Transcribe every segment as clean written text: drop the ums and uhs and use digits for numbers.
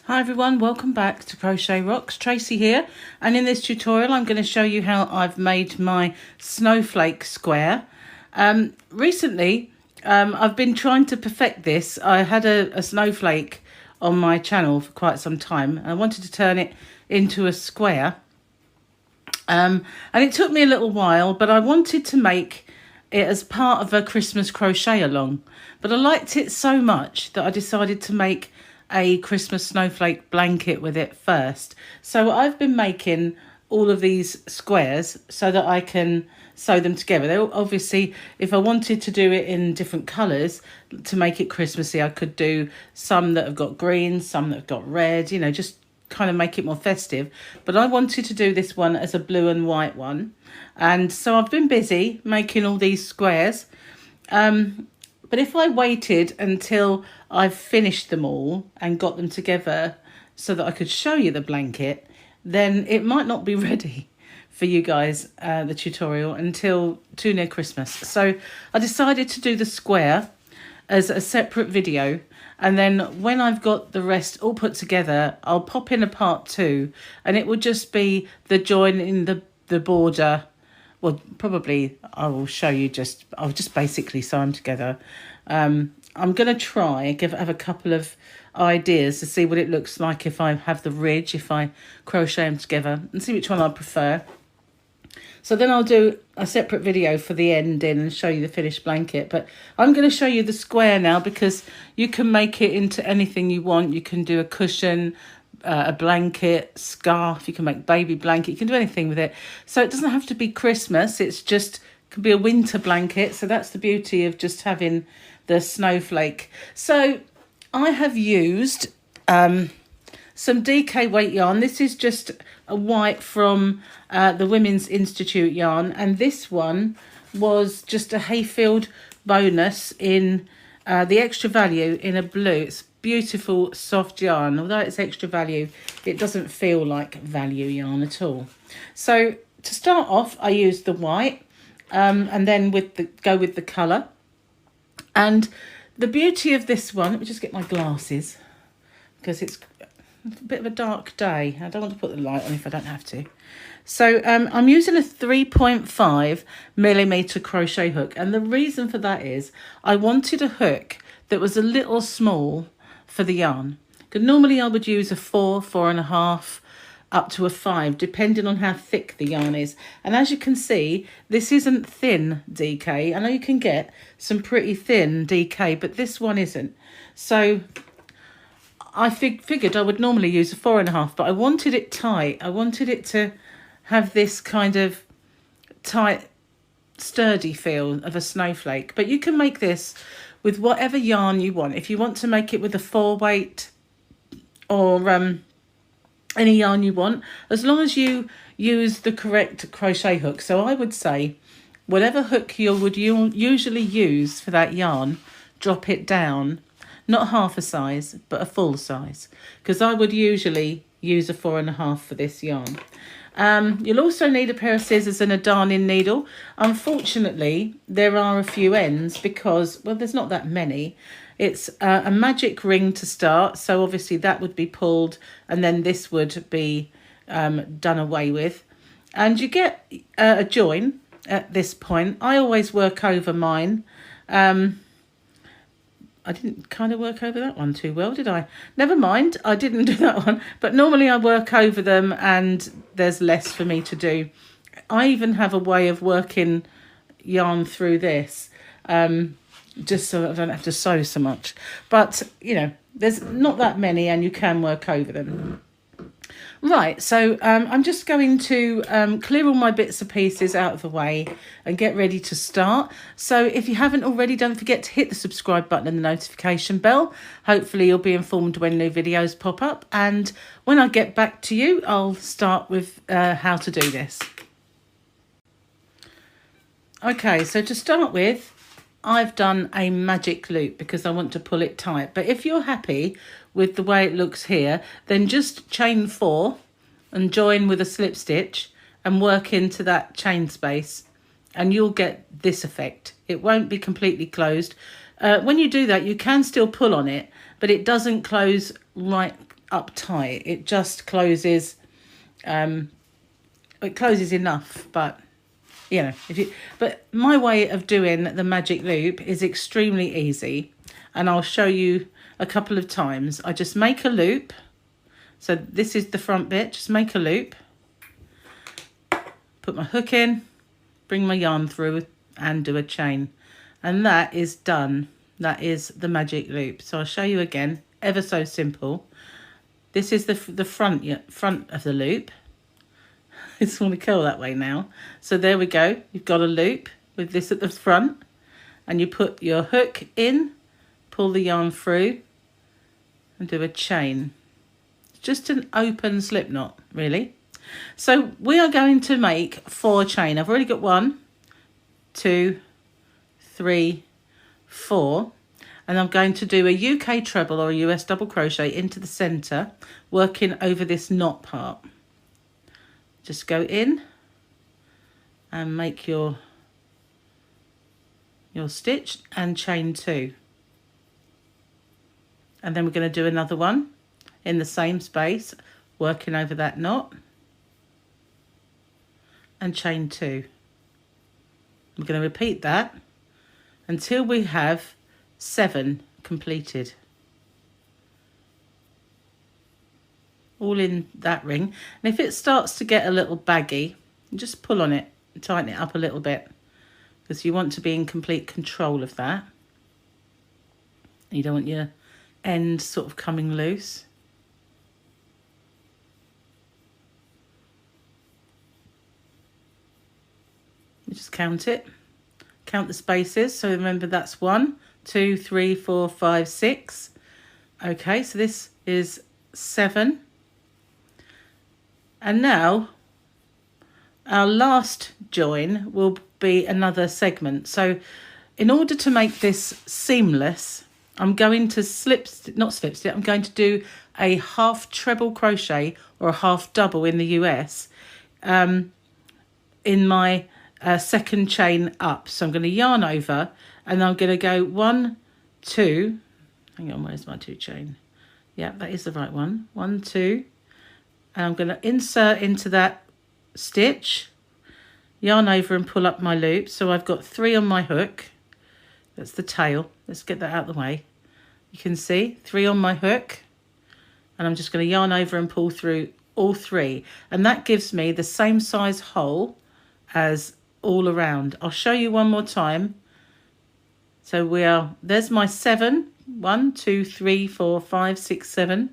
Hi everyone, welcome back to Crochet Rocks. Tracy here, and in this tutorial I'm going to show you how I've made my snowflake square. Recently I've been trying to perfect this. I had a snowflake on my channel for quite some time. I wanted to turn it into a square, and it took me a little while, but I wanted to make it as part of a Christmas crochet along. But I liked it so much that I decided to make a Christmas snowflake blanket with it first. So I've been making all of these squares so that I can sew them together. They're obviously, if I wanted to do it in different colours to make it Christmassy, I could do some that have got green, some that have got red, you know, just kind of make it more festive. But I wanted to do this one as a blue and white one. And so I've been busy making all these squares. But if I waited until I've finished them all and got them together so that I could show you the blanket, then it might not be ready for you guys, the tutorial, until too near Christmas. So I decided to do the square as a separate video, and then when I've got the rest all put together, I'll pop in a part 2, and it will just be the join in the border. Well, probably I will show you I'll just basically sew them together. I'm going to try, have a couple of ideas to see what it looks like if I have the ridge, if I crochet them together, and see which one I prefer. So then I'll do a separate video for the ending and show you the finished blanket. But I'm going to show you the square now, because you can make it into anything you want. You can do a cushion, a blanket, scarf, you can make baby blanket, you can do anything with it. So it doesn't have to be Christmas, it's just could be a winter blanket. So that's the beauty of just having the snowflake. So I have used some DK weight yarn. This is just a white from the Women's Institute yarn, and this one was just a Hayfield bonus in the extra value in a blue. It's beautiful soft yarn. Although it's extra value, it doesn't feel like value yarn at all. So to start off, I used the white, and then go with the colour. And the beauty of this one, let me just get my glasses, because it's a bit of a dark day. I don't want to put the light on if I don't have to. So I'm using a 3.5mm crochet hook, and the reason for that is I wanted a hook that was a little small for the yarn, because normally I would use a 4, 4.5 up to a 5, depending on how thick the yarn is. And as you can see, this isn't thin DK. I know you can get some pretty thin DK, but this one isn't. So I figured I would normally use a 4.5, but I wanted it tight. I wanted it to have this kind of tight, sturdy feel of a snowflake. But you can make this with whatever yarn you want. If you want to make it with a 4 weight or any yarn you want, as long as you use the correct crochet hook. So I would say whatever hook you would usually use for that yarn, drop it down, not half a size, but a full size, because I would usually use a 4.5 for this yarn. You'll also need a pair of scissors and a darning needle. Unfortunately, there are a few ends because, well, there's not that many. It's a magic ring to start, so obviously that would be pulled, and then this would be done away with. And you get a join at this point. I always work over mine. I didn't kind of work over that one too well, did I? Never mind, I didn't do that one. But normally I work over them and there's less for me to do. I even have a way of working yarn through this, just so I don't have to sew so much. But, you know, there's not that many and you can work over them. Right, so I'm just going to clear all my bits and pieces out of the way and get ready to start. So if you haven't already, don't forget to hit the subscribe button and the notification bell. Hopefully you'll be informed when new videos pop up. And when I get back to you, I'll start with how to do this. Okay, so to start with, I've done a magic loop because I want to pull it tight. But if you're happy with the way it looks here, then just chain 4 and join with a slip stitch and work into that chain space, and you'll get this effect. It won't be completely closed. When you do that, you can still pull on it, but it doesn't close right up tight. It just closes, it closes enough, but you know, but my way of doing the magic loop is extremely easy, and I'll show you a couple of times. I just make a loop. So this is the front bit, just make a loop, put my hook in, bring my yarn through and do a chain. And that is done. That is the magic loop. So I'll show you again, ever so simple. This is the front of the loop. I just want to curl that way now. So there we go. You've got a loop with this at the front, and you put your hook in, pull the yarn through and do a chain. Just an open slip knot, really. So we are going to make 4 chain. I've already got 1, 2, 3, 4, and I'm going to do a UK treble or a US double crochet into the center, working over this knot part. Just go in and make your stitch and chain 2, and then we're going to do another one in the same space, working over that knot, and chain 2. We're going to repeat that until we have 7 completed, all in that ring. And if it starts to get a little baggy, just pull on it and tighten it up a little bit, because you want to be in complete control of that. You don't want your end sort of coming loose. You just count it, count the spaces. So remember, that's 1, 2, 3, 4, 5, 6. Okay, so this is 7. And now our last join will be another segment. So in order to make this seamless, I'm going to I'm going to do a half treble crochet or a half double in the US in my second chain up. So I'm going to yarn over, and I'm going to go 1, 2, hang on, where's my 2 chain? Yeah, that is the right one. 1, 2, and I'm going to insert into that stitch, yarn over and pull up my loop. So I've got 3 on my hook. That's the tail. Let's get that out of the way. You can see 3 on my hook, and I'm just going to yarn over and pull through all 3, and that gives me the same size hole as all around. I'll show you one more time. So there's my 7, 1, 2, 3, 4, 5, 6, 7. I'm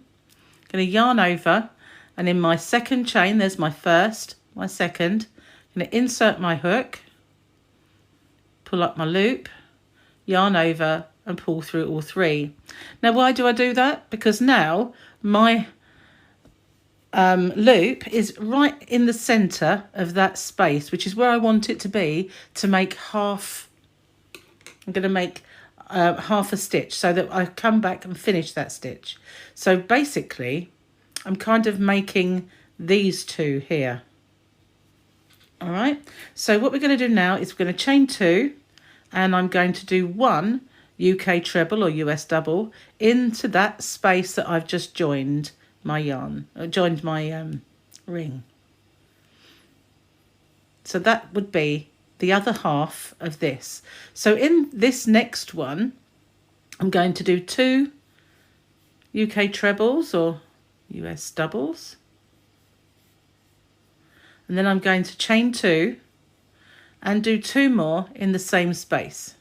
going to yarn over, and in my second chain, there's my first, my second. I'm going to insert my hook, pull up my loop, yarn over and pull through all 3. Now, why do I do that? Because now my loop is right in the center of that space, which is where I want it to be, to make half. I'm going to make half a stitch so that I come back and finish that stitch. So basically I'm kind of making these 2 here. All right, so what we're going to do now is we're going to chain 2, and I'm going to do 1 UK treble or US double into that space that I've just joined my ring. So that would be the other half of this. So in this next one, I'm going to do 2 UK trebles or US doubles, and then I'm going to chain 2 and do 2 more in the same space.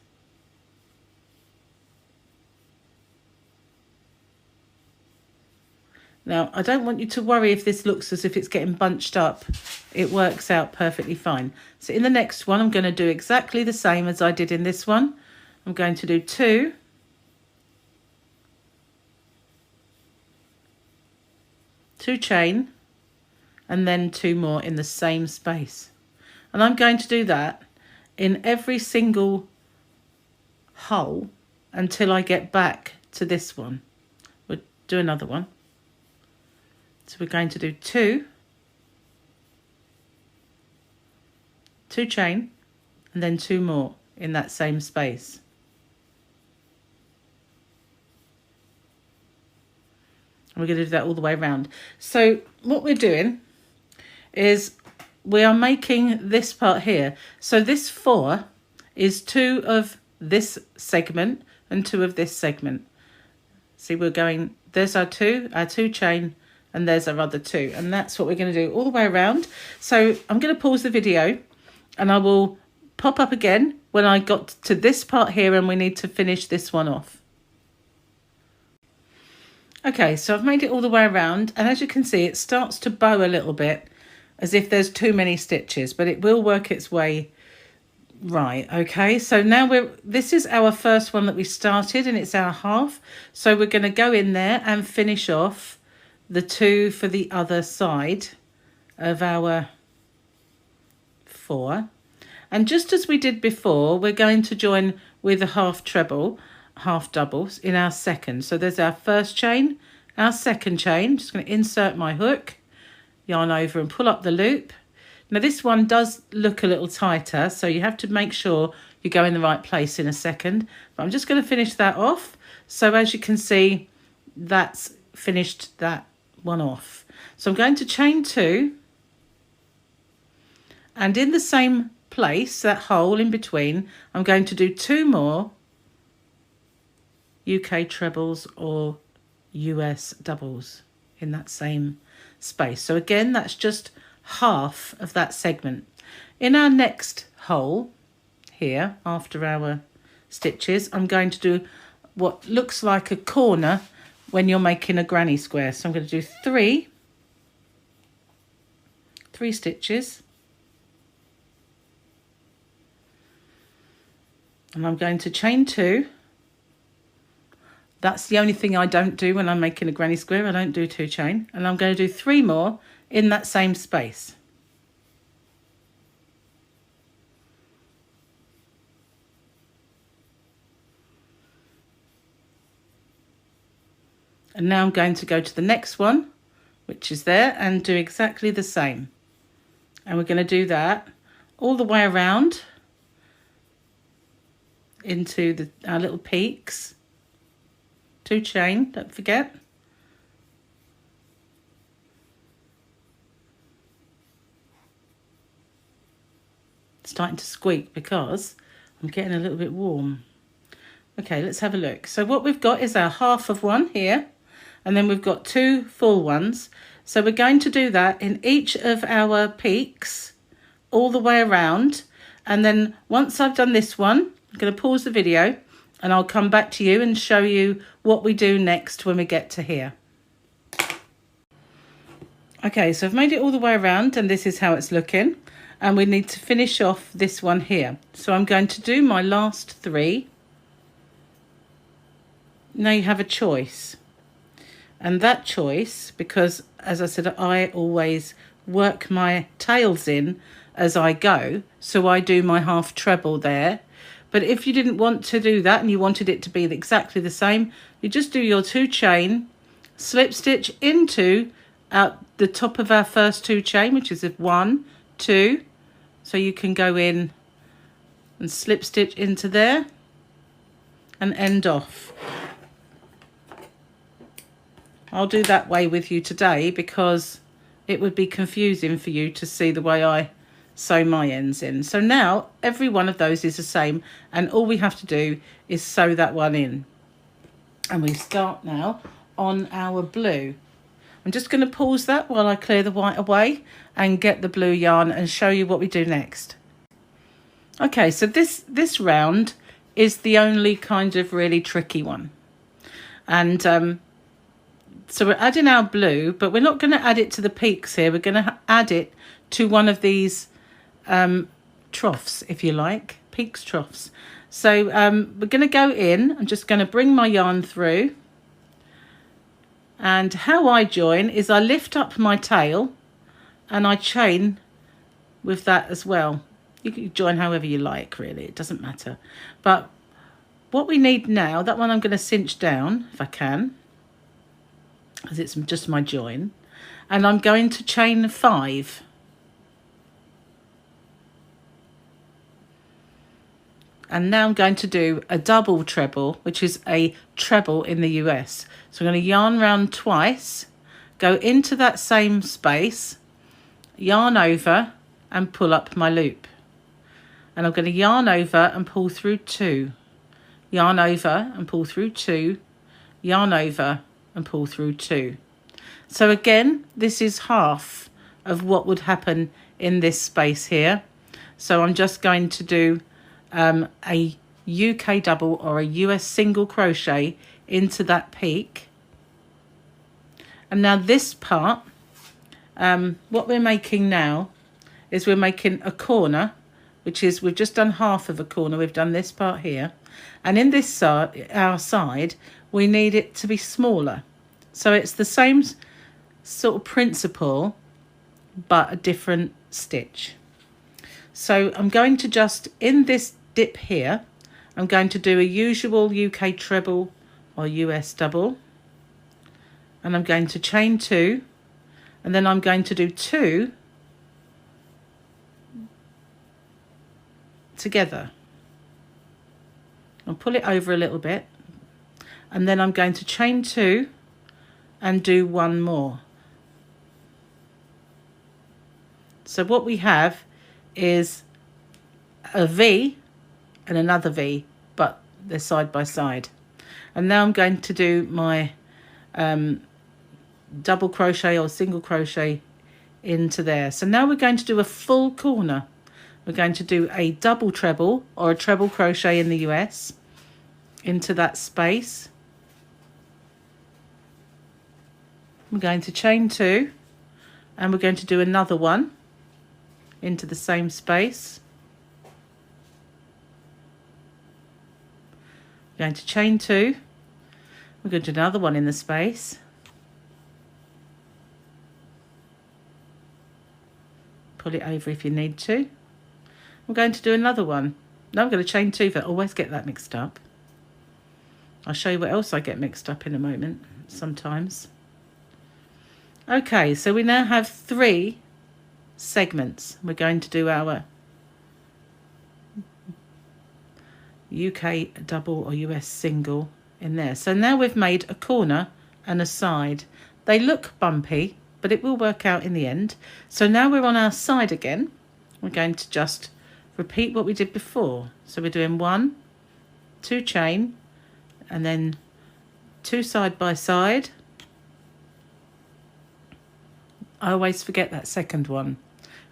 Now, I don't want you to worry if this looks as if it's getting bunched up. It works out perfectly fine. So in the next one, I'm going to do exactly the same as I did in this one. I'm going to do 2, chain, and then 2 more in the same space. And I'm going to do that in every single hole until I get back to this one. We'll do another one. So we're going to do 2 chain, and then 2 more in that same space. We're going to do that all the way around. So what we're doing is we are making this part here. So this 4 is 2 of this segment and 2 of this segment. See, we're going, there's our 2 chain, and there's our other 2. And that's what we're going to do all the way around. So I'm going to pause the video and I will pop up again when I got to this part here and we need to finish this one off. Okay, so I've made it all the way around, and as you can see, it starts to bow a little bit as if there's too many stitches, but it will work its way right. Okay, so now this is our first one that we started, and it's our half. So we're going to go in there and finish off the 2 for the other side of our 4. And just as we did before, we're going to join with a half treble, half doubles in our second. So there's our first chain, our second chain. Just going to insert my hook, yarn over and pull up the loop. Now this one does look a little tighter, so you have to make sure you go in the right place in a second. But I'm just going to finish that off. So as you can see, that's finished that one off. So I'm going to chain 2, and in the same place, that hole in between, I'm going to do 2 more UK trebles or US doubles in that same space. So again, that's just half of that segment. In our next hole here, after our stitches, I'm going to do what looks like a corner when you're making a granny square. So I'm going to do 3 stitches, and I'm going to chain 2. That's the only thing I don't do when I'm making a granny square. I don't do 2 chain. And I'm going to do 3 more in that same space. And now I'm going to go to the next one, which is there, and do exactly the same. And we're going to do that all the way around into our little peaks. 2 chain, don't forget. It's starting to squeak because I'm getting a little bit warm. Okay, let's have a look. So what we've got is our half of one here, and then we've got 2 full ones. So we're going to do that in each of our peaks all the way around. And then once I've done this one, I'm going to pause the video and I'll come back to you and show you what we do next when we get to here. Okay, so I've made it all the way around and this is how it's looking. And we need to finish off this one here. So I'm going to do my last 3. Now you have a choice. And that choice, because as I said, I always work my tails in as I go. So I do my half treble there. But if you didn't want to do that and you wanted it to be exactly the same, you just do your 2 chain, slip stitch into the top of our first 2 chain, which is 1, 2. So you can go in and slip stitch into there and end off. I'll do that way with you today because it would be confusing for you to see the way I sew my ends in. So now every one of those is the same, and all we have to do is sew that one in. And we start now on our blue. I'm just going to pause that while I clear the white away and get the blue yarn and show you what we do next. Okay, so this round is the only kind of really tricky one. And so we're adding our blue, but we're not going to add it to the peaks here. We're going to add it to one of these troughs, if you like, peaks troughs. So we're going to go in. I'm just going to bring my yarn through. And how I join is I lift up my tail and I chain with that as well. You can join however you like, really, it doesn't matter. But what we need now, that one I'm going to cinch down if I can, as it's just my join, and I'm going to chain 5. And now I'm going to do a double treble, which is a treble in the US. So I'm going to yarn round twice, go into that same space, yarn over and pull up my loop. And I'm going to yarn over and pull through 2, yarn over and pull through 2, yarn over and pull through 2. So again, this is half of what would happen in this space here. So I'm just going to do a UK double or a US single crochet into that peak. And now this part, what we're making now is we're making a corner, which is, we've just done half of a corner. We've done this part here. And in this side, our side, we need it to be smaller. So it's the same sort of principle, but a different stitch. So I'm going to just, in this dip here, I'm going to do a usual UK treble or US double. And I'm going to chain 2. And then I'm going to do 2 together. I'll pull it over a little bit. And then I'm going to chain 2 and do 1 more. So what we have is a V and another V, but they're side by side. And now I'm going to do my double crochet or single crochet into there. So now we're going to do a full corner. We're going to do a double treble or a treble crochet in the US into that space. We're going to chain 2 and we're going to do another one into the same space. We're going to chain 2. We're going to do another one in the space. Pull it over if you need to. I'm going to do another one. Now I'm going to chain 2, but I always get that mixed up. I'll show you what else I get mixed up in a moment, sometimes. Okay, so we now have 3 segments. We're going to do our UK double or US single in there. So now we've made a corner and a side. They look bumpy, but it will work out in the end. So now we're on our side again. We're going to just repeat what we did before. So we're doing 1, 2 chain, and then 2 side by side. I always forget that second one,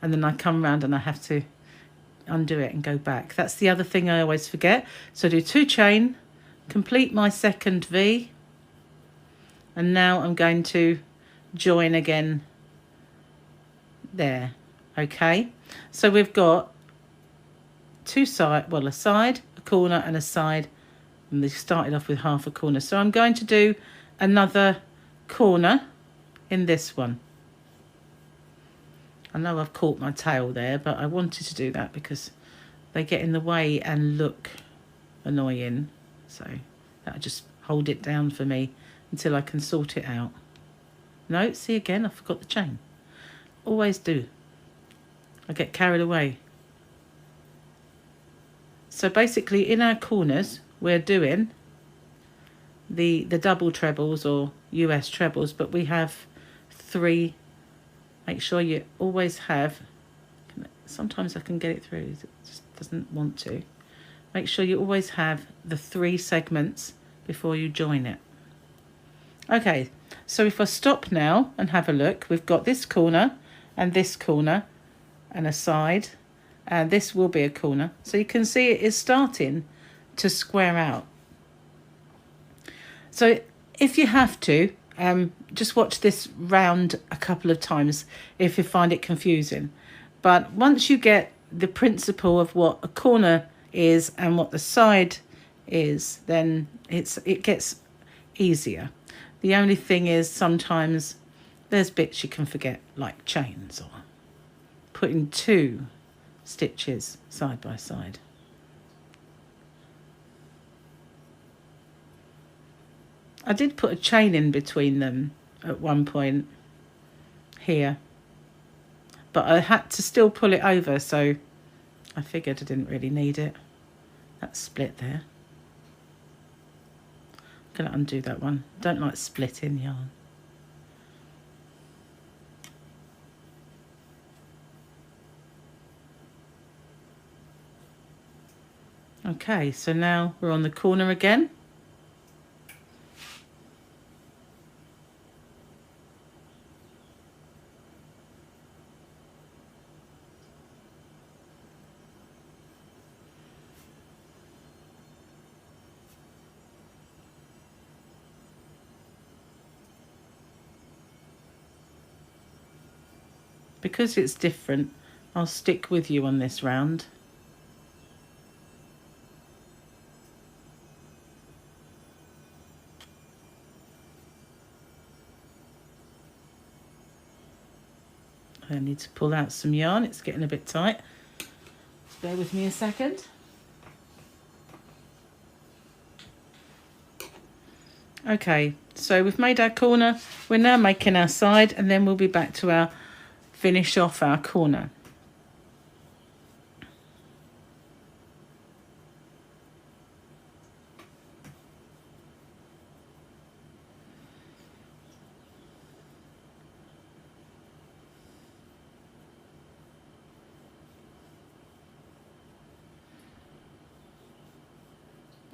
and then I come round and I have to undo it and go back. That's the other thing I always forget. So do 2 chain, complete my second V, and now I'm going to join again there. Okay, so we've got 2 side, well, a side, a corner and a side, and they started off with half a corner. So I'm going to do another corner in this one. I know I've caught my tail there, but I wanted to do that because they get in the way and look annoying. So that'll just hold it down for me until I can sort it out. No, see again, I forgot the chain. Always do. I get carried away. So basically in our corners, we're doing the double trebles or US trebles, but we have 3. Make sure you always have, sometimes I can get it through, it just doesn't want to. Make sure you always have the 3 segments before you join it. Okay, so if I stop now and have a look, we've got this corner and a side, and this will be a corner. So you can see it is starting to square out. So if you have to, just watch this round a couple of times if you find it confusing. But once you get the principle of what a corner is and what the side is, then it gets easier. The only thing is sometimes there's bits you can forget, like chains or putting 2 stitches side by side. I did put a chain in between them at one point here, but I had to still pull it over, so I figured I didn't really need it. That's split there. I'm going to undo that one. Don't like splitting yarn. Okay, so now we're on the corner again. Because it's different, I'll stick with you on this round. I need to pull out some yarn, it's getting a bit tight. Bear with me a second. Okay, so we've made our corner, we're now making our side, and then we'll be back to our finish off our corner.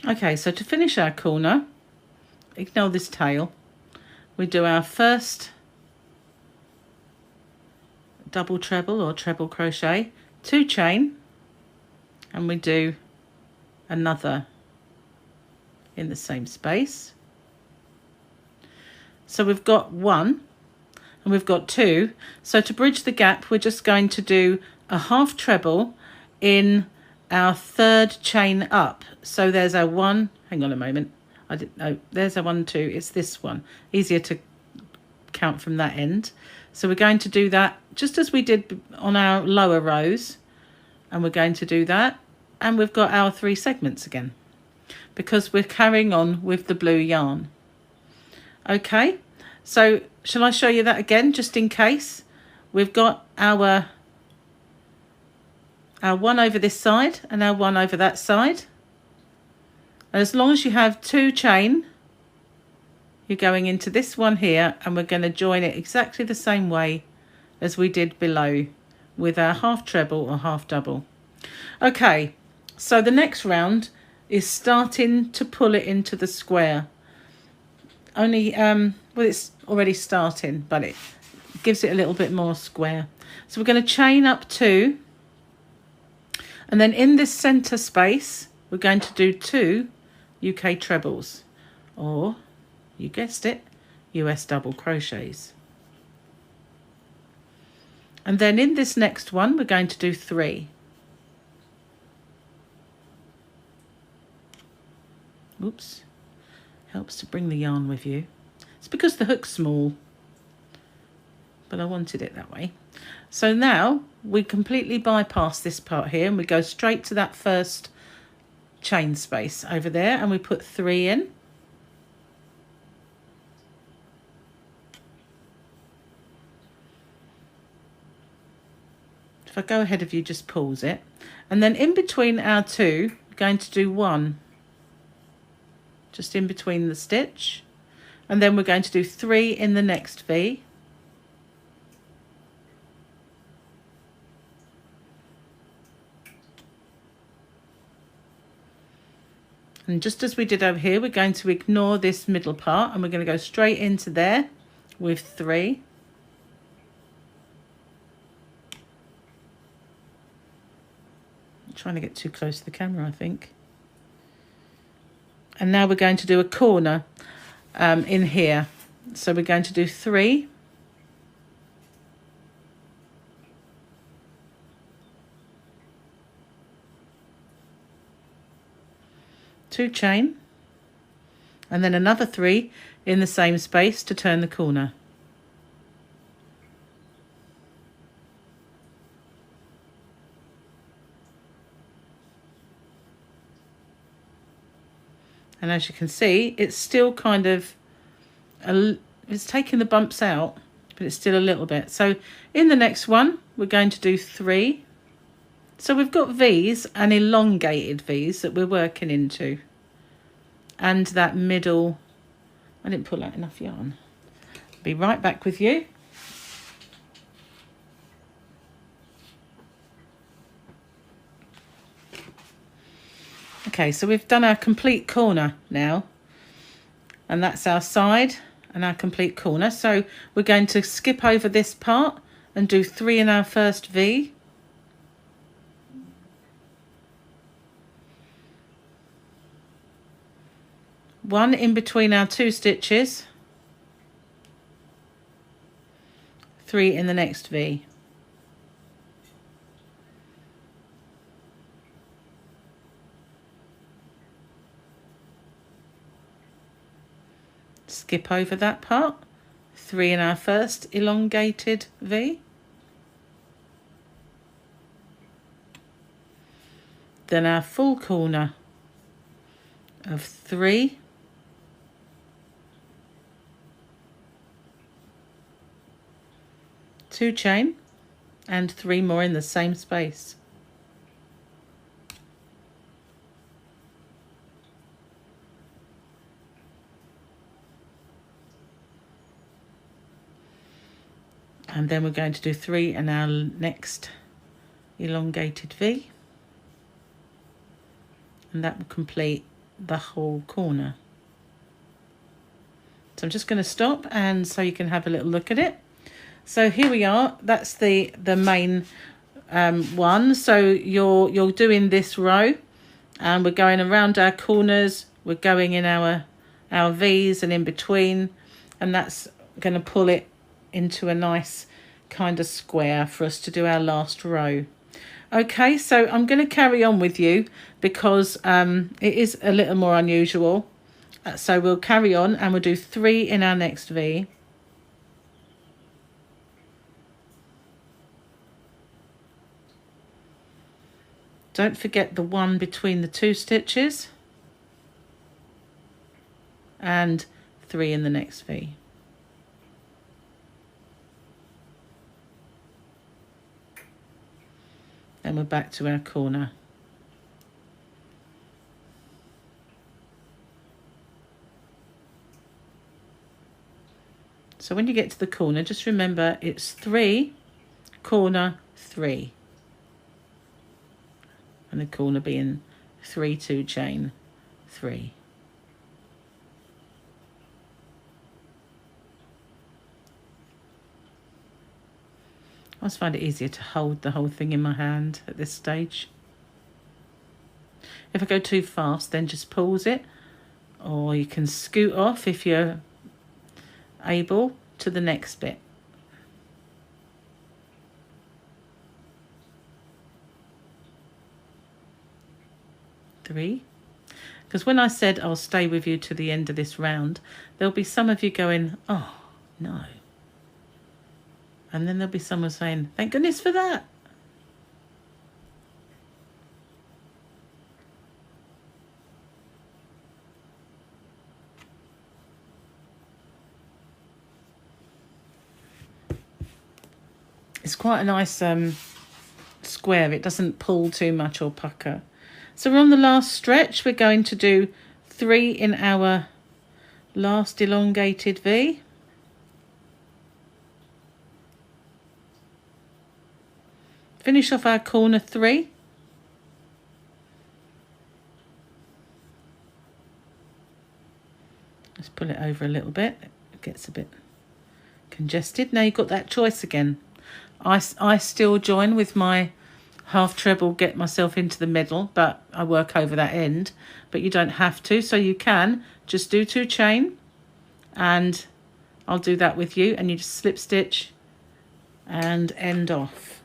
Okay, so to finish our corner, ignore this tail, we do our first double treble or treble crochet, 2 chain, and we do another in the same space. So we've got 1 and we've got 2. So to bridge the gap, we're just going to do a half treble in our 3rd chain up. So there's our 1, hang on a moment, I didn't know, there's our 1, 2, it's this one, easier to count from that end. So we're going to do that just as we did on our lower rows, and we're going to do that, and we've got our 3 segments again because we're carrying on with the blue yarn. Okay, so shall I show you that again just in case? We've got our 1 over this side and our 1 over that side. And as long as you have 2 chain, you're going into this one here, and we're going to join it exactly the same way as we did below with our half treble or half double. Okay, so the next round is starting to pull it into the square. Only, well, it's already starting, but it gives it a little bit more square. So we're going to chain up 2, and then in this center space, we're going to do 2 UK trebles, or you guessed it, US double crochets. And then in this next one, we're going to do 3. Oops, helps to bring the yarn with you. It's because the hook's small, but I wanted it that way. So now we completely bypass this part here, and we go straight to that first chain space over there, and we put 3 in. If I go ahead of you, just pause it. And then in between our 2, we're going to do 1. Just in between the stitch. And then we're going to do 3 in the next V. And just as we did over here, we're going to ignore this middle part, and we're going to go straight into there with 3. Trying to get too close to the camera, I think. And now we're going to do a corner in here. So we're going to do 3. Two chain, and then another 3 in the same space to turn the corner. And as you can see, it's still kind of, it's taking the bumps out, but it's still a little bit. So in the next one, we're going to do 3 So we've got V's and elongated V's that we're working into. And that middle, I didn't pull out enough yarn. Be right back with you. Okay, so we've done our complete corner now. And that's our side and our complete corner. So we're going to skip over this part and do 3 in our first V. One in between our 2 stitches. 3 in the next V. Skip over that part, 3 in our first elongated V. Then our full corner of 3. Two chain and 3 more in the same space. And then we're going to do 3 in our next elongated V. And that will complete the whole corner. So I'm just going to stop and so you can have a little look at it. So here we are. That's the main one. So you're doing this row and we're going around our corners. We're going in our V's and in between, and that's going to pull it into a nice kind of square for us to do our last row. Okay, so I'm going to carry on with you because it is a little more unusual. So we'll carry on and we'll do 3 in our next V. Don't forget the one between the 2 stitches and 3 in the next V. Then we're back to our corner. So when you get to the corner, just remember it's 3, corner, 3. And the corner being 3, 2 chain, 3. I just find it easier to hold the whole thing in my hand at this stage. If I go too fast, then just pause it, or you can scoot off if you're able to the next bit. Three. Because when I said I'll stay with you to the end of this round, there'll be some of you going, oh, no. And then there'll be someone saying, thank goodness for that. It's quite a nice square. It doesn't pull too much or pucker. So we're on the last stretch. We're going to do 3 in our last elongated V. Finish off our corner 3. Let's pull it over a little bit. It gets a bit congested. Now you've got that choice again. I still join with my half treble, get myself into the middle, but I work over that end. But you don't have to, so you can just do 2 chain, and I'll do that with you, and you just slip stitch and end off.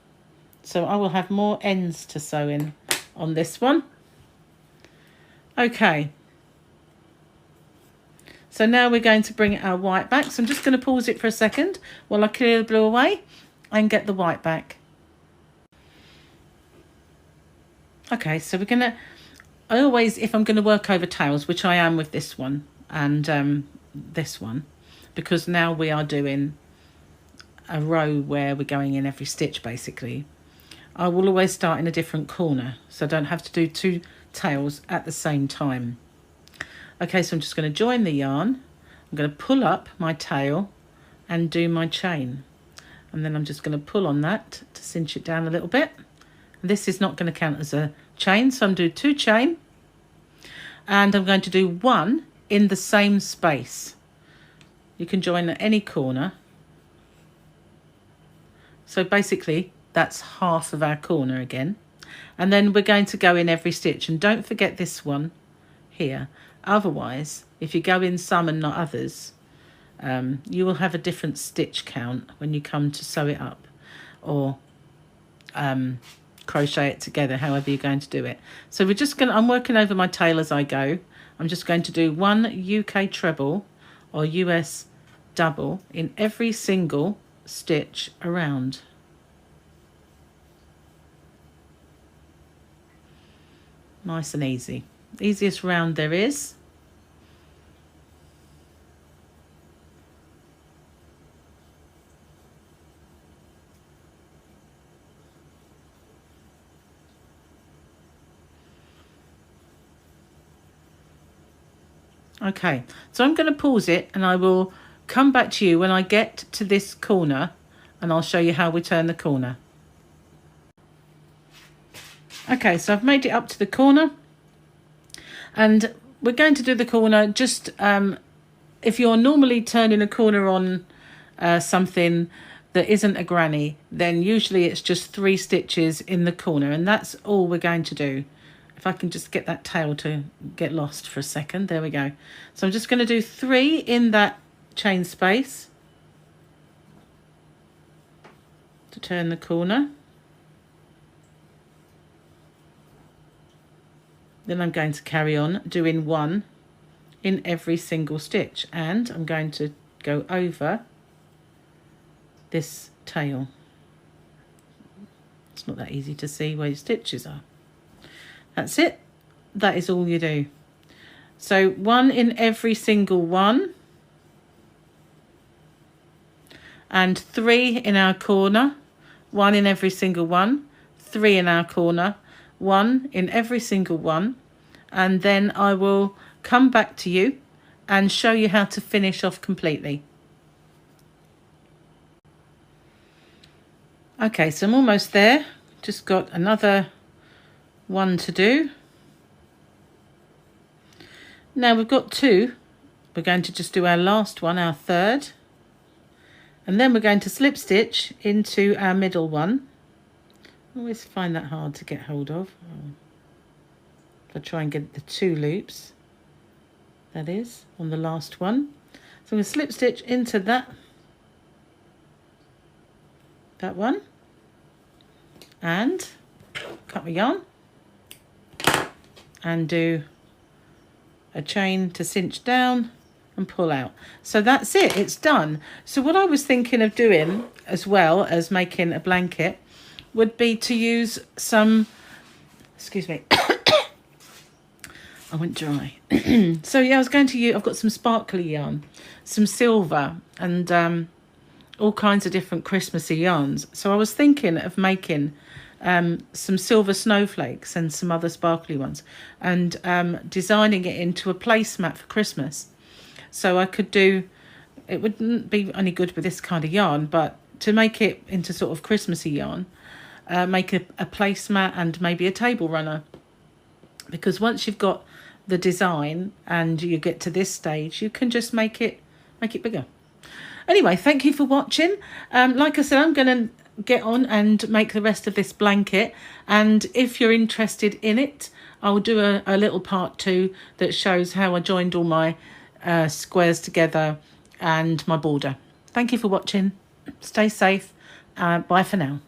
So I will have more ends to sew in on this one. Okay. So now we're going to bring our white back. So I'm just going to pause it for a second while I clear the blue away and get the white back. Okay, so we're going to, I always, if I'm going to work over tails, which I am with this one and this one, because now we are doing a row where we're going in every stitch basically, I will always start in a different corner, so I don't have to do 2 tails at the same time. Okay, so I'm just going to join the yarn. I'm going to pull up my tail and do my chain. And then I'm just going to pull on that to cinch it down a little bit. This is not going to count as a chain, so I'm doing 2 chain. And I'm going to do 1 in the same space. You can join at any corner. So basically, that's half of our corner again. And then we're going to go in every stitch. And don't forget this one here. Otherwise, if you go in some and not others, you will have a different stitch count when you come to sew it up or crochet it together, however you're going to do it. So we're just going to, I'm working over my tail as I go. I'm just going to do 1 UK treble or US double in every single stitch around. Nice and easy. Easiest round there is. Okay, so I'm going to pause it and I will come back to you when I get to this corner and I'll show you how we turn the corner. Okay, so I've made it up to the corner and we're going to do the corner just if you're normally turning a corner on something that isn't a granny, then usually it's just 3 stitches in the corner and that's all we're going to do. If I can just get that tail to get lost for a second. There we go. So I'm just going to do 3 in that chain space to turn the corner. Then I'm going to carry on doing 1 in every single stitch. And I'm going to go over this tail. It's not that easy to see where your stitches are. That's it. That is all you do. So 1 in every single one. And 3 in our corner. 1 in every single one. 3 in our corner. 1 in every single one. And then I will come back to you and show you how to finish off completely. Okay, so I'm almost there. Just got another 1 to do. Now we've got 2. We're going to just do our last one, our third. And then we're going to slip stitch into our middle one. I always find that hard to get hold of. If I try and get the 2 loops, that is, on the last one. So I'm going to slip stitch into that one. And cut my yarn. And do a chain to cinch down and pull out. So that's it, it's done. So what I was thinking of doing, as well as making a blanket, would be to use some, excuse me, I went dry. So yeah, I was going to use, I've got some sparkly yarn, some silver, and all kinds of different Christmassy yarns. So I was thinking of making some silver snowflakes and some other sparkly ones, and designing it into a placemat for Christmas. So I could do, it wouldn't be any good with this kind of yarn, but to make it into sort of Christmassy yarn, make a placemat and maybe a table runner. Because once you've got the design and you get to this stage, you can just make it bigger. Anyway, thank you for watching. Like I said, I'm going to get on and make the rest of this blanket, and if you're interested in it, I'll do a little part 2 that shows how I joined all my squares together and my border. Thank you for watching. Stay safe. Bye for now.